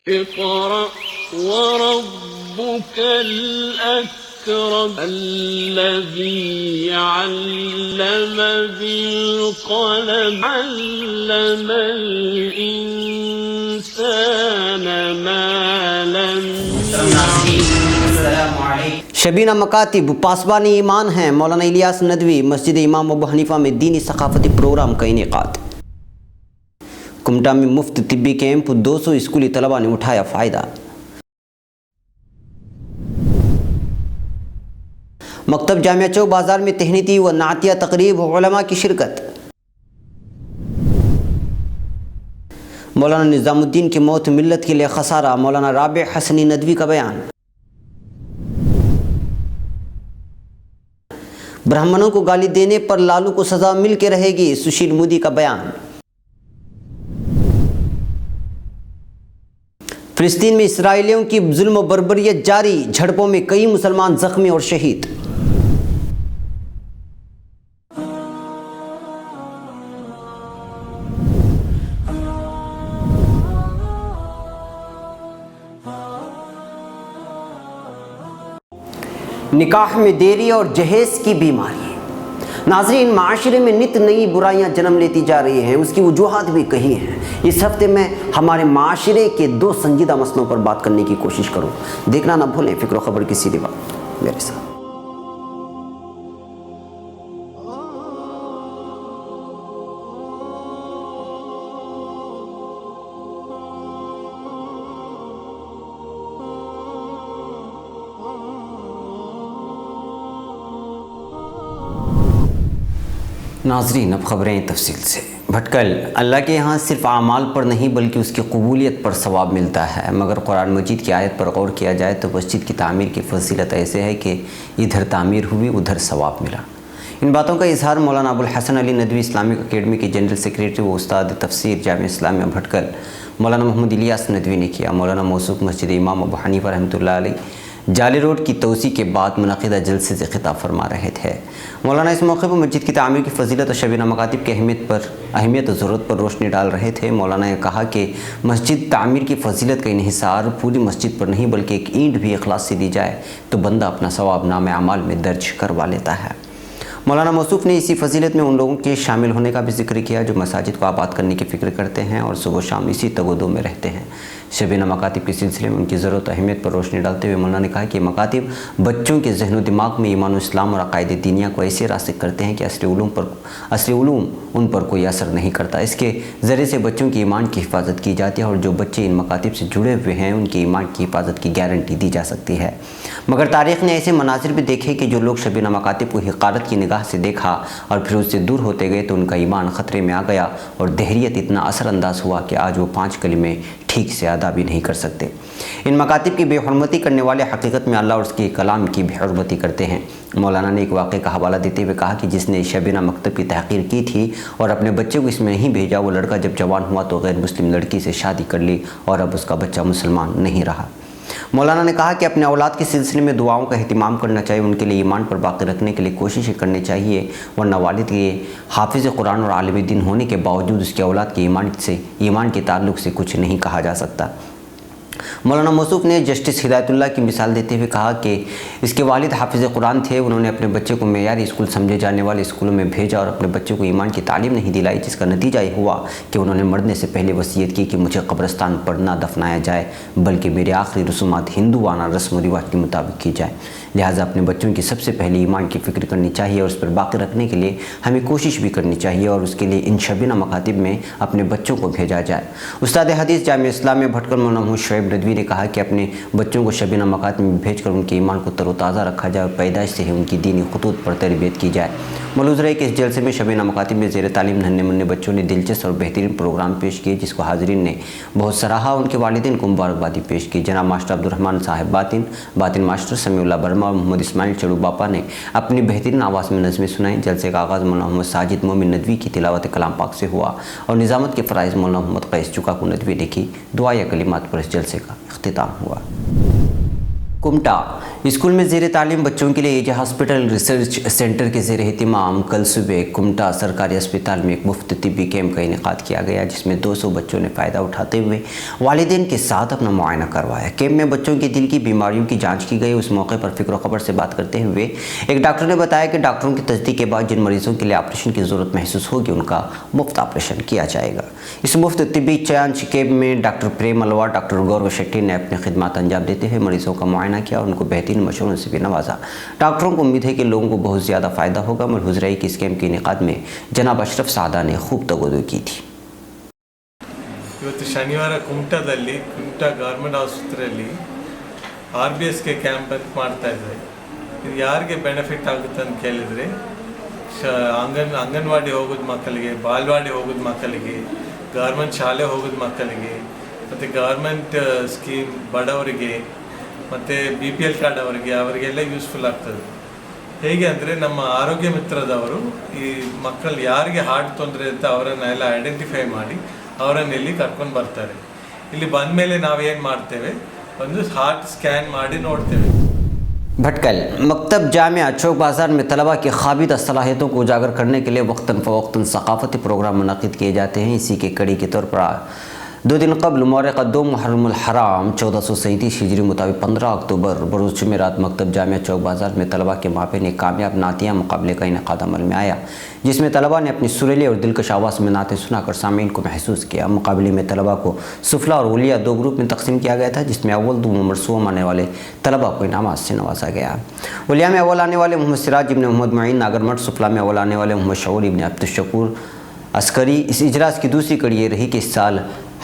اقرأ وربك الأكرم الذي علم بالقلم علم الإنسان ما لم يعلم. شبینہ مکاتب پاسبان ایمان ہیں مولانا الیاس ندوی مسجد امام ابو حنیفہ میں دینی ثقافتی پروگرام کا انعقاد. کمٹا میں مفت طبی کیمپ 200 اسکولی طلباء نے اٹھایا فائدہ. مکتب جامعہ چوک بازار میں تہنیتی و نعتیہ تقریب علماء کی شرکت. مولانا نظام الدین کی موت ملت کے لیے خسارہ مولانا رابع حسنی ندوی کا بیان. برہمنوں کو گالی دینے پر لالو کو سزا مل کے رہے گی سشیل مودی کا بیان. فلسطین میں اسرائیلیوں کی ظلم و بربریت جاری جھڑپوں میں کئی مسلمان زخمی اور شہید. نکاح میں دیری اور جہیز کی بیماری. ناظرین، معاشرے میں نت نئی برائیاں جنم لیتی جا رہی ہیں، اس کی وجوہات بھی کئی ہیں. اس ہفتے میں ہمارے معاشرے کے 2 سنجیدہ مسئلوں پر بات کرنے کی کوشش کروں. دیکھنا نہ بھولیں فکر و خبر کی سیدھی بات میرے ساتھ. ناظرین، اب خبریں تفصیل سے. بھٹکل: اللہ کے یہاں صرف اعمال پر نہیں بلکہ اس کی قبولیت پر ثواب ملتا ہے، مگر قرآن مجید کی آیت پر غور کیا جائے تو مسجد کی تعمیر کی فضیلت ایسے ہے کہ ادھر تعمیر ہوئی ادھر ثواب ملا. ان باتوں کا اظہار مولانا ابوالحسن علی ندوی اسلامک اکیڈمی کے جنرل سیکریٹری و استاد تفسیر جامعہ اسلامیہ بھٹکل مولانا محمد الیاس ندوی نے کیا. مولانا موصوف مسجد امام ابو حنیفہ رحمۃ اللہ علیہ جالی روڈ کی توسیع کے بعد منعقدہ جلسے سے خطاب فرما رہے تھے. مولانا اس موقع پر مسجد کی تعمیر کی فضیلت اور شبینہ مکاتب کی اہمیت اور ضرورت پر روشنی ڈال رہے تھے. مولانا نے کہا کہ مسجد تعمیر کی فضیلت کا انحصار پوری مسجد پر نہیں بلکہ ایک اینٹ بھی اخلاص سے دی جائے تو بندہ اپنا ثواب نامہ اعمال میں درج کروا لیتا ہے. مولانا موصوف نے اسی فضیلت میں ان لوگوں کے شامل ہونے کا بھی ذکر کیا جو مساجد کو آباد کرنے کی فکر کرتے ہیں اور صبح و شام اسی تگ و دو میں رہتے ہیں. شبینہ مکاتب کے سلسلے میں ان کی ضرورت و اہمیت پر روشنی ڈالتے ہوئے مولانا نے کہا کہ مکاتب بچوں کے ذہن و دماغ میں ایمان و اسلام اور عقائد دینیہ کو ایسے راسخ کرتے ہیں کہ اصلی علوم ان پر کوئی اثر نہیں کرتا. اس کے ذریعے سے بچوں کی ایمان کی حفاظت کی جاتی ہے اور جو بچے ان مکاتب سے جڑے ہوئے ہیں ان کی ایمان کی حفاظت کی گارنٹی دی جا سکتی ہے. مگر تاریخ نے ایسے مناظر بھی دیکھے کہ جو لوگ شبینہ مکاتب کو حقارت کی نگاہ سے دیکھا اور پھر اس سے دور ہوتے گئے تو ان کا ایمان خطرے میں آ گیا اور دہریت اتنا اثر انداز ہوا کہ آج وہ 5 کلمے ٹھیک سے ادا بھی نہیں کر سکتے. ان مکاتب کی بے حرمتی کرنے والے حقیقت میں اللہ اور اس کے کلام کی بے حرمتی کرتے ہیں. مولانا نے ایک واقعے کا حوالہ دیتے ہوئے کہا کہ جس نے شبینہ مکتب کی تحقیر کی تھی اور اپنے بچے کو اس میں نہیں بھیجا وہ لڑکا جب جوان ہوا تو غیر مسلم لڑکی سے شادی کر لی اور اب اس کا بچہ مسلمان نہیں رہا. مولانا نے کہا کہ اپنے اولاد کے سلسلے میں دعاؤں کا اہتمام کرنا چاہیے، ان کے لیے ایمان پر باقی رکھنے کے لیے کوششیں کرنی چاہیے، ورنہ والد کے حافظ قرآن اور عالم دین ہونے کے باوجود اس کے اولاد کے ایمان کے تعلق سے کچھ نہیں کہا جا سکتا. مولانا موصوف نے جسٹس ہدایت اللہ کی مثال دیتے ہوئے کہا کہ اس کے والد حافظ قرآن تھے، انہوں نے اپنے بچے کو معیاری اسکول سمجھے جانے والے اسکولوں میں بھیجا اور اپنے بچے کو ایمان کی تعلیم نہیں دلائی، جس کا نتیجہ یہ ہوا کہ انہوں نے مرنے سے پہلے وصیت کی کہ مجھے قبرستان پر نہ دفنایا جائے بلکہ میرے آخری رسومات ہندوانہ رسم و رواج کے مطابق کی جائے. لہٰذا اپنے بچوں کی سب سے پہلے ایمان کی فکر کرنی چاہیے اور اس پر باقی رکھنے کے لیے ہمیں کوشش بھی کرنی چاہیے اور اس کے لیے ان شبینہ مکاتب میں اپنے بچوں کو بھیجا جائے. استاد حدیث جامعہ اسلامیہ بھٹکل مولانا محمد شعیب ندوی نے کہا کہ اپنے بچوں کو شبینہ مکاتب میں بھیج کر ان کے ایمان کو تر و تازہ رکھا جائے اور پیدائش سے ہی ان کی دینی خطوط پر تربیت کی جائے. ملحوظ رہے کہ اس جلسے میں شبینہ مکاتب میں زیر تعلیم ننھے منھے بچوں نے دلچسپ اور بہترین پروگرام پیش کیے جس کو حاضرین نے بہت سراہا. ان کے والدین کو مبارکبادی پیش کی. جناب ماسٹر عبدالرحمن صاحب باطن ماسٹر سمیع اللہ برما اور محمد اسماعیل چڑو باپا نے اپنی بہترین آواز میں نظمیں سنائیں. جلسے کا آغاز مولانا محمد ساجد مومن ندوی کی تلاوت کلام پاک سے ہوا اور نظامت کے فرائض مولانا محمد قیس چکا کو ندوی نے کی. دعا یا کلمات پر اس جلسے کا اختتام ہوا. कुमटा स्कूल में ज़ेर तालीम बच्चों के लिए एजे हॉस्पिटल रिसर्च सेंटर के ज़ेर एहतिमाम कल सुबह कुमटा सरकारी अस्पताल में एक मुफ्त तिब्बी कैंप का इनेकाद किया गया, जिसमें 200 बच्चों ने फ़ायदा उठाते हुए वालिदैन के साथ अपना मुआयना करवाया। कैंप में बच्चों के दिल की बीमारियों की जाँच की गई। उस मौके पर फ़िक्र खबर से बात करते हुए एक डॉक्टर ने बताया कि डॉक्टरों की तस्दीक के बाद जिन मरीज़ों के लिए ऑपरेशन की ज़रूरत महसूस होगी उनका मुफ्त ऑपरेशन किया जाएगा। इस मुफ्त तिब्बी जांच कैंप में डॉक्टर प्रेम अलवा, डॉक्टर गौरव शेट्टी ने अपनी खिदमत अंजाम देते हुए मरीजों का मुआयना किया और उनको बेहतरीन मशवरों से भी नवाजा। डॉक्टरों को उम्मीद है कि लोगों को बहुत ज़्यादा फ़ायदा होगा। मलहूज़ रही कि इस कैंप के इनेकाद में जनाब अशरफ सादा ने खूब तवज्जो की थी। ಇವತ್ತು ಶನಿವಾರ ಕುಮಟಾದಲ್ಲಿ ಕುಮಟಾ ಗೌರ್ಮೆಂಟ್ ಆಸ್ಪತ್ರೆಯಲ್ಲಿ RBSK ಕ್ಯಾಂಪ್ ಅಂತ ಮಾಡ್ತಾ ಇದ್ದಾರೆ. ಇದು ಯಾರಿಗೆ ಬೆನಿಫಿಟ್ ಆಗುತ್ತೆ ಅಂತ ಕೇಳಿದರೆ ಅಂಗನವಾಡಿ ಹೋಗೋದು ಮಕ್ಕಳಿಗೆ, ಬಾಲ್ವಾಡಿ ಹೋಗೋದು ಮಕ್ಕಳಿಗೆ, ಗೌರ್ಮೆಂಟ್ ಶಾಲೆ ಹೋಗೋದು ಮಕ್ಕಳಿಗೆ, ಮತ್ತು ಗೌರ್ಮೆಂಟ್ ಸ್ಕೀಮ್ ಬಡವರಿಗೆ ಮತ್ತು BPL ಕಾರ್ಡ್ ಅವರಿಗೆಲ್ಲ ಯೂಸ್ಫುಲ್ ಆಗ್ತದೆ. ಹೇಗೆ ಅಂದರೆ ನಮ್ಮ ಆರೋಗ್ಯ ಮಿತ್ರದವರು ಈ ಮಕ್ಕಳು ಯಾರಿಗೆ ಹಾರ್ಟ್ ತೊಂದರೆ ಅಂತ ಅವರನ್ನೆಲ್ಲ ಐಡೆಂಟಿಫೈ ಮಾಡಿ ಅವರನ್ನು ಇಲ್ಲಿ ಕರ್ಕೊಂಡು ಬರ್ತಾರೆ. ಇಲ್ಲಿ ಬಂದ ಮೇಲೆ ನಾವೇನು ಮಾಡ್ತೇವೆ, ಒಂದು ಹಾರ್ಟ್ ಸ್ಕ್ಯಾನ್ ಮಾಡಿ ನೋಡ್ತೇವೆ. भटकल मकतब जामिया चौक बाज़ार में तलबा की ख़ाबिदा सलाहियतों को उजागर करने के लिए वक्तन फ़वक्तन सक़ाफ़ती प्रोग्राम मुनक़िद किए जाते हैं। इसी के कड़ी के तौर पर 2 दिन कबल मौरिक़ 2 मुहर्रमुल हराम 1437 हिजरी मुताबिक 15 अक्टूबर बरोज़ जुमेरात मकतब जामिया चौक बाज़ार में तलबा के माबैन एक कामयाब नातिया मुकाबले का इनेकाद अमल में आया, जिसमें तलबा ने अपनी सुरीली और दिलकश आवाज़ में नाते सुनाकर सामीन को महसूस किया। मुकाबले में तलबा को सुफला और उलिया 2 ग्रुप में तकसीम किया गया था, जिसमें अव्वल 2 मरसूम आने वाले तलबा को इनामात से नवाजा गया। उलिया में अव्वल आने वाले मोहम्मद सिराज इब्न मोहम्मद मुईन नागरमठ, सुफला में अव्वल आने वाले मोहम्मद शऊर इब्न अब्दुश्शकूर अस्करी। इस इजलास की दूसरी कड़ी ये रही कि इस साल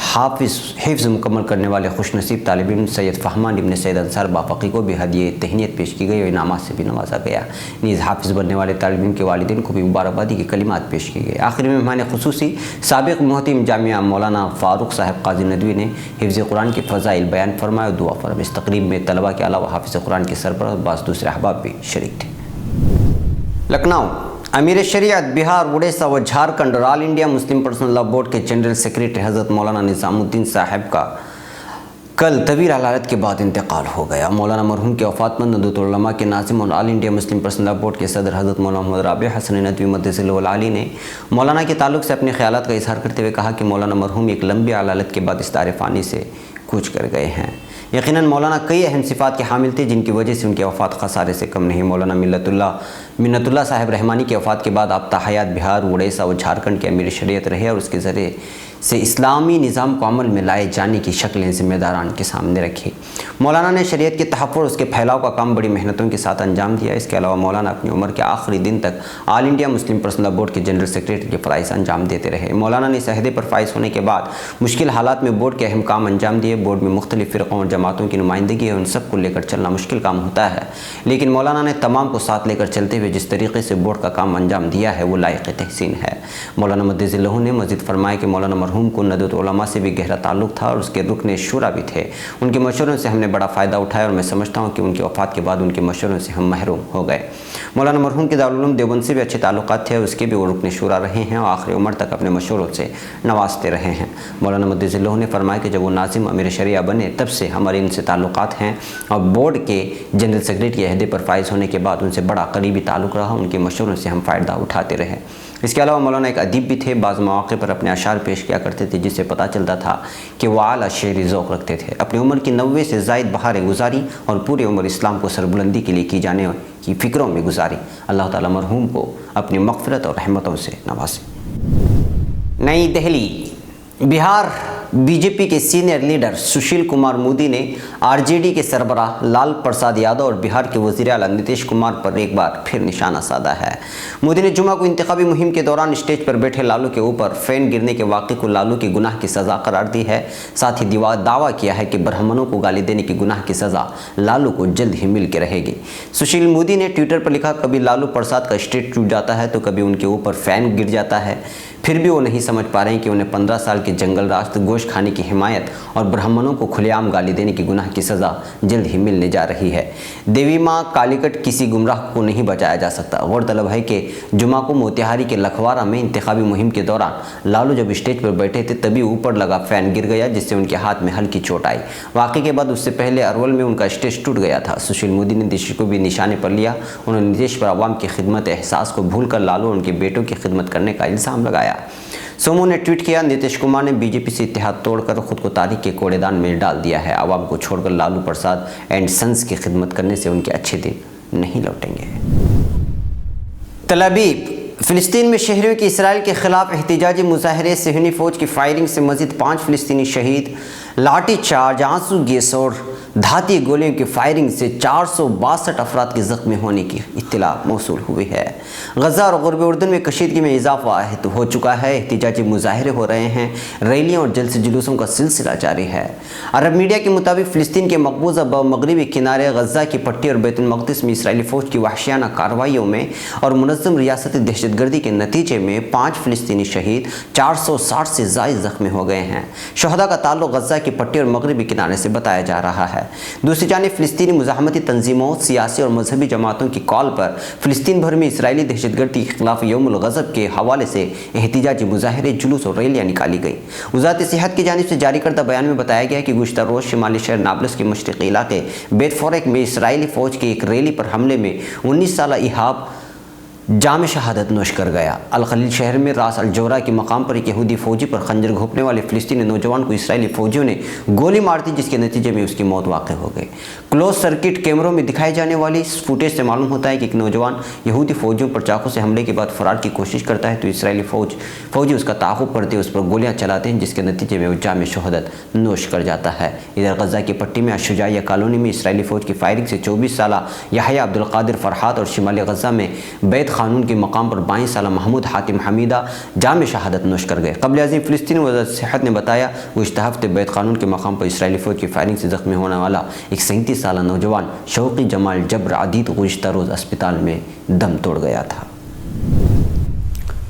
हिफ्ज़ मुकम्मल करने वाले खुशनसीब तालिब इल्म सैयद फ़हमान इब्न सैयद अंसार बाफ़की को भी हदिये तहनीत पेश की गई और इनामात से भी नवाजा गया। नीज़ हाफिज़ बनने वाले तालिब इल्म के वालिदैन को भी मुबारकबादी के कलिमात पेश किए गए। आखिर में मेहमान खुसूसी साबिक़ मुहतिम जामिया मौलाना फ़ारूक साहब काजी नदवी ने हिफ्ज़ कुरान के फ़ज़ाइल बयान फरमाए और दुआ फरमाई। इस तकरीब में तलबा के अलावा हाफिज़ कुरान के सरबराह और बाज़ दूसरे अहबाब भी शरीक थे। लखनऊ अमीर शरीयत बिहार, उड़ीसा व झारखंड और all India Muslim personal law board के जनरल सेक्रेटरी हज़रत मौलाना निज़ामुद्दीन साहब का कल तवील हालत के बाद इंतकाल हो गया। मौलाना मरहूम के वफ़ात मंद नदवतुल उलमा के नाज़िम और all India Muslim personal law board के सदर हज़रत मौलाना मोहम्मद राबी हसन नदवी मद्दसिल्लहुल आली ने मौलाना के ताल्लुक़ से अपने ख़यालात का इज़हार करते हुए कहा कि मौलाना मरहूम एक लंबी हालत के बाद इस दार फ़ानी से कूच कर गए हैं। यकीनन मौलाना कई अहम सिफ़ात के हामिल थे, जिनकी वजह से उनकी वफ़ात खसारे से कम नहीं। मौलाना मिन्नतुल्लाह साहब रहमानी की वफ़ात के बाद आप ताहयात बिहार, उड़ीसा और झारखंड के अमीर शरीयत रहे और उसके ज़रिए से इस्लामी निज़ाम को अमल में लाए जाने की शक्लें ज़िम्मेदारान के सामने रखी। मौलाना ने शरीयत के तहफ़्फ़ुज़ उसके फैलाव का काम बड़ी मेहनतों के साथ अंजाम दिया। इसके अलावा मौलाना अपनी उम्र के आखिरी दिन तक all India Muslim personal law board के जनरल सेक्रेटरी के फ़राइज़ अंजाम देते रहे। मौलाना ने इस अहदे पर फ़ाइज़ होने के बाद मुश्किल हालात में बोर्ड के अहम काम अंजाम दिए। बोर्ड में मुख्तलिफ़ फ़िरक़ों और जमातों की नुमाइंदगी है, उन सब को लेकर चलना मुश्किल काम होता है, लेकिन मौलाना ने तमाम को साथ लेकर चलते हुए जिस तरीके से बोर्ड का काम अंजाम दिया है वो लायक़ तहसीन है। मौलाना मद्दसिल्लहु ने मज़ीद फरमाया कि मौलाना मरहूम को नदवतुल उलमा से भी गहरा ताल्लुक़ था और उसके रुकने शूरा भी थे। उनके मशवरों से हमने बड़ा फ़ायदा उठाया और मैं समझता हूँ कि उनकी वफ़ात के बाद उनके मशवरों से हम महरूम हो गए। मौलाना मरहूम के दारुल उलूम देवबंद से भी अच्छे ताल्लुक़ात थे, उसके भी वो रुकने शूरा रहे हैं और आखिरी उम्र तक अपने मशवरों से नवाजते रहे हैं। मौलाना मद्दसिल्लहु ने फरमाया कि जब वो नाज़िम अमीर शरिया बने तब से हमारे इनसे ताल्लुक़ात हैं और बोर्ड के जनरल सेक्रेटरी के अहदे पर फ़ाइज़ होने के बाद उनसे बड़ा करीबी ताल्लुक़ रहा, उनके मशवरों से हम फ़ायदा उठाते रहे। इसके अलावा मौलाना एक अदीब भी थे, बाज़ मौक़े पर अपने अशार पेश किया करते थे, जिससे पता चलता था कि वो आला शेरी ज़ौक़ रखते थे। अपनी उम्र की 90 से ज़ायद बहारें गुजारी और पूरी उम्र इस्लाम को सरबुलंदी के लिए की जाने की फ़िक्रों में गुजारी। अल्लाह ताला मरहूम को अपनी मग़फ़िरत और रहमतों से नवाज़े। नई दिल्ली बिहार बीजेपी के सीनियर लीडर सुशील कुमार मोदी ने आरजेडी के सरबराह लाल प्रसाद यादव और बिहार के वज़ीर आला नीतीश कुमार पर एक बार फिर निशाना साधा है। मोदी ने जुमा को इंतखाबी मुहिम के दौरान स्टेज पर बैठे लालू के ऊपर फ़ैन गिरने के वाक़े को लालू के गुनाह की सज़ा करार दी है। साथ ही दावा किया है कि ब्राह्मणों को गाली देने के गुनाह की सज़ा लालू को जल्द ही मिल के रहेगी। सुशील मोदी ने ट्विटर पर लिखा, कभी लालू प्रसाद का स्टेज टूट जाता है तो कभी उनके ऊपर फ़ैन गिर जाता है। फिर भी वो नहीं समझ पा रहे हैं कि उन्हें 15 साल के जंगल राज, गोश्त खाने की हिमायत और ब्राह्मणों को खुलेआम गाली देने की गुनाह की सज़ा जल्द ही मिलने जा रही है। देवी माँ कालीकट किसी गुमराह को नहीं बचाया जा सकता। गौरतलब है कि जुमा को मोतिहारी के लखवारा में इंतखाबी मुहिम के दौरान लालू जब स्टेज पर बैठे थे तभी ऊपर लगा फ़ैन गिर गया, जिससे उनके हाथ में हल्की चोट आई। वाक़े के बाद उससे पहले अरवल में उनका स्टेज टूट गया था। सुशील मोदी ने नीतीश को भी निशाने पर लिया। उन्होंने नीतीश पर अवाम की खिदमत एहसास को भूल कर लालू और उनके बेटों की खिदमत करने का इल्ज़ाम लगाया। सोमू ने ट्वीट किया, नीतीश कुमार ने बीजेपी से इत्तेहाद तोड़कर खुद को तारीख के कूड़ेदान में डाल दिया है। आवाम को छोड़कर लालू प्रसाद एंड सन्स की खिदमत करने से उनके अच्छे दिन नहीं लौटेंगे। तल अवीव, फ़िलिस्तीन में शहरियों की इसराइल के खिलाफ एहतिजाजी मुजाहरे, सिहनी फ़ौज की फायरिंग से मज़ीद 5 फ़िलिस्तीनी शहीद, लाठी चार्ज, आंसू गैस और धाती गोलियों की फायरिंग से 462 अफराद के ज़ख्मी होने की इत्तला मौसूल हुई है। गज़ा और ग़ुर्ब उर्दन में कशीदगी में इजाफा हो चुका है। एहतिजाजी मुजाहरे हो रहे हैं, रैलियाँ और जलसे जुलूसों का सिलसिला जारी है। अरब मीडिया के मुताबिक फ़िलिस्तीन के मकबूजा मगरबी किनारे गज़ा की पट्टी और बैतुल मक़दिस में इसराइली फ़ौज की वहशियाना कार्रवाइयों में और मुनज़्ज़म रियासती दहशतगर्दी के नतीजे में 5 फ़िलिस्तीनी शहीद, 460 से ज़ायद ज़ख्मी हो गए हैं। शहदा का ताल्लुक़ गज़ा की पट्टी और मगरबी किनारे से बताया जा रहा है। दूसरी जानिब फ़िलिस्तीनी मुज़ाहमती तंजीमों, सियासी और मजहबी जमातों की कॉल पर फ़िलिस्तीन भर में इसराइली दहशतगर्दी के खिलाफ यौमुल गज़ब के हवाले से एहतिजाजी मुजाहरे, जुलूस और रैलियाँ निकाली गई। वज़ारत सेहत की जानिब से जारी करदा बयान में बताया गया कि गुज़श्ता रोज़ शिमाली शहर नाब्लस के मशरक़ी इलाके बेतफोरेक में इसराइली फ़ौज की एक रैली पर हमले में 19 साला इहाब जाम शहादत नोश कर गया। अल खलील शहर में रास अल जोरा के मकाम पर एक यहूदी फ़ौजी पर खंजर घोंपने वाले फ़िलिस्तीनी नौजवान को इसराइली फ़ौजियों ने गोली मार दी, जिसके नतीजे में उसकी मौत वाक़ हो गई। क्लोज सर्किट कैमरों में दिखाई जाने वाली इस फुटेज से मालूम होता है कि एक नौजवान यहूदी फ़ौजियों पर चाकू से हमले के बाद फ़रार की कोशिश करता है तो इसराइली फ़ौजी उसका ताक़ुब करते उस पर गोलियाँ चलाते हैं, जिसके नतीजे में वो जाम शहादत नोश कर जाता है। इधर गज़ा की पट्टी में अशुजाइया कॉलोनी में इसराइली फ़ौज की फायरिंग से 24 साला याहया अब्दुल कादिर फ़रहात और शिमाली गज़ा में बैत ख़ानून के मकाम पर 22 साला महमूद हातिम हमीदा जाम शहादत नोश कर गए। क़ब्ल अज़ीम फ़िलिस्तीनी वज़ारत सेहत ने बताया, गुज़श्ता हफ़्ते बैत ख़ानून के मकाम पर इसराइली फ़ौज की फायरिंग से ज़ख्मी होने वाला एक 37 साला नौजवान शौक़ी जमाल जब्र अदीद गुज़श्ता रोज़ अस्पताल में दम तोड़ गया था।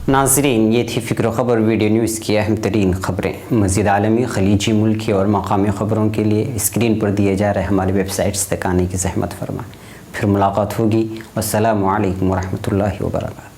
नाज़रीन, ये थी फ़िक्र ख़बर वीडियो न्यूज़ की अहम तरीन ख़बरें। मज़ीद आलमी, ख़लीजी, मुल्की और मकामी ख़बरों के लिए स्क्रीन पर दिए जा रहे हमारी वेबसाइट्स तक आने की ज़हमत फरमाएं। फिर मुलाकात होगी। अस्सलामु अलैकुम वरहमतुल्लाहि वबरकातुहू।